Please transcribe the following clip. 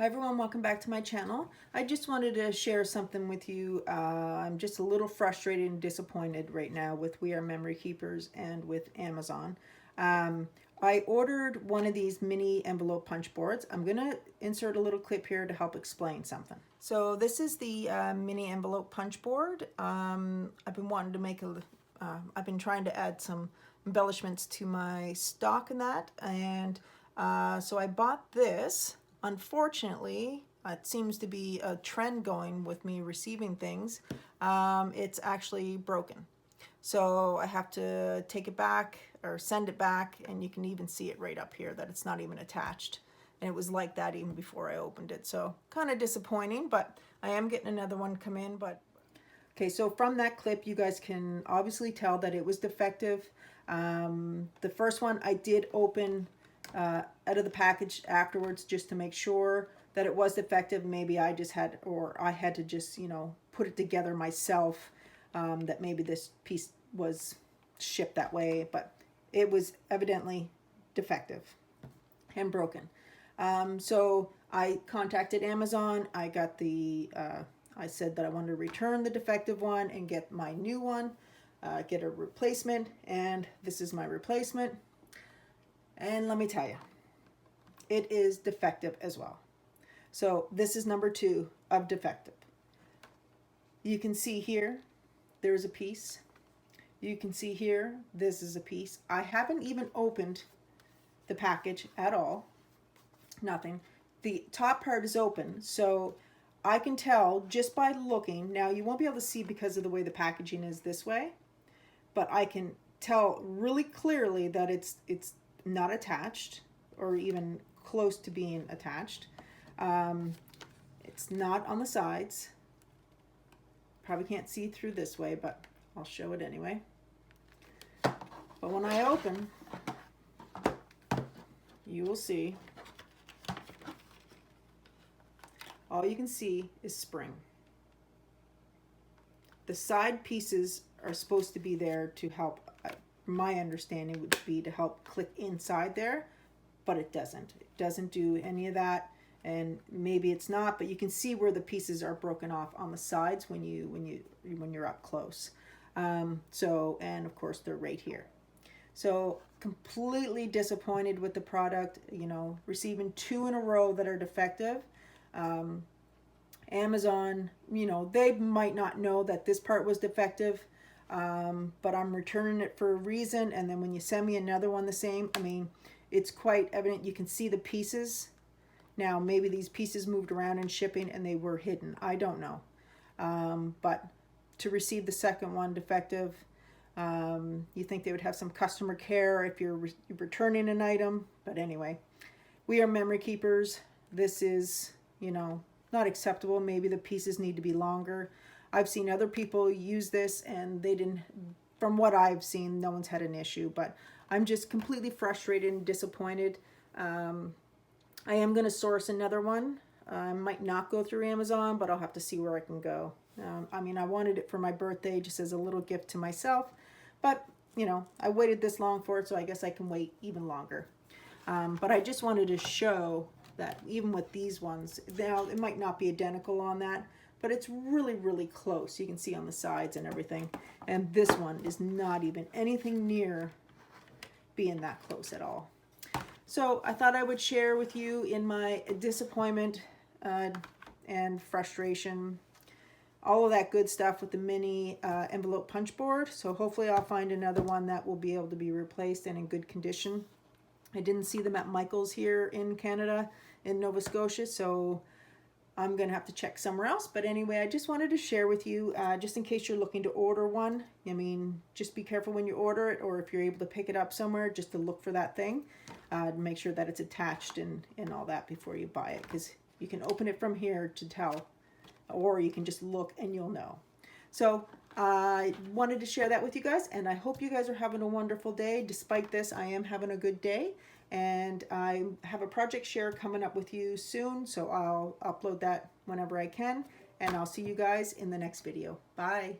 Hi everyone, welcome back to my channel. I just wanted to share something with you. I'm just a little frustrated and disappointed right now with We Are Memory Keepers and with Amazon. I ordered one of these mini envelope punch boards. I'm going to insert a little clip here to help explain something. So this is the mini envelope punch board. I've been wanting to make I've been trying to add some embellishments to my stock in that, and so I bought this. Unfortunately, it seems to be a trend going with me receiving things. It's actually broken. So I have to take it back or send it back, and you can even see it right up here that it's not even attached. And it was like that even before I opened it. So kind of disappointing, but I am getting another one come in. But okay, so from that clip, you guys can obviously tell that it was defective. The first one I did open out of the package afterwards just to make sure that it was defective. Maybe I just had, or I had to just, you know, put it together myself, that maybe this piece was shipped that way, but it was evidently defective and broken. So I contacted Amazon. I got I said that I wanted to return the defective one and get my new one, get a replacement, and this is my replacement. And let me tell you, it is defective as well. So this is number 2 of defective. You can see here, there's a piece. You can see here, this is a piece. I haven't even opened the package at all. Nothing. The top part is open, so I can tell just by looking. Now you won't be able to see because of the way the packaging is this way, but I can tell really clearly that it's not attached or even close to being attached. It's not on the sides. Probably can't see through this way, but I'll show it anyway. But when I open, you will see all you can see is spring. The side pieces are supposed to be there to help. My understanding would be to help click inside there, but it doesn't. It doesn't do any of that, and maybe it's not, but you can see where the pieces are broken off on the sides when you're up close. So, and of course they're right here. So completely disappointed with the product. You know, receiving 2 in a row that are defective. Amazon, you know, they might not know that this part was defective. But I'm returning it for a reason, and then when you send me another one the same, I mean, it's quite evident. You can see the pieces. Now, maybe these pieces moved around in shipping and they were hidden. I don't know. But to receive the second one defective, you think they would have some customer care if you're returning an item. But anyway, We Are Memory Keepers. This is, you know, not acceptable. Maybe the pieces need to be longer. I've seen other people use this and they didn't, from what I've seen, no one's had an issue, but I'm just completely frustrated and disappointed. I am going to source another one. I might not go through Amazon, but I'll have to see where I can go. I mean, I wanted it for my birthday just as a little gift to myself, but you know, I waited this long for it, so I guess I can wait even longer. But I just wanted to show that even with these ones, now it might not be identical on that, but it's really, really close. You can see on the sides and everything. And this one is not even anything near being that close at all. So I thought I would share with you in my disappointment and frustration, all of that good stuff with the mini envelope punch board. So hopefully I'll find another one that will be able to be replaced and in good condition. I didn't see them at Michael's here in Canada, in Nova Scotia, so I'm going to have to check somewhere else. But anyway, I just wanted to share with you, just in case you're looking to order one. I mean, just be careful when you order it, or if you're able to pick it up somewhere, just to look for that thing. Make sure that it's attached and all that before you buy it, because you can open it from here to tell, or you can just look and you'll know. So I wanted to share that with you guys, and I hope you guys are having a wonderful day. Despite this, I am having a good day. And I have a project share coming up with you soon, so I'll upload that whenever I can, and I'll see you guys in the next video. Bye.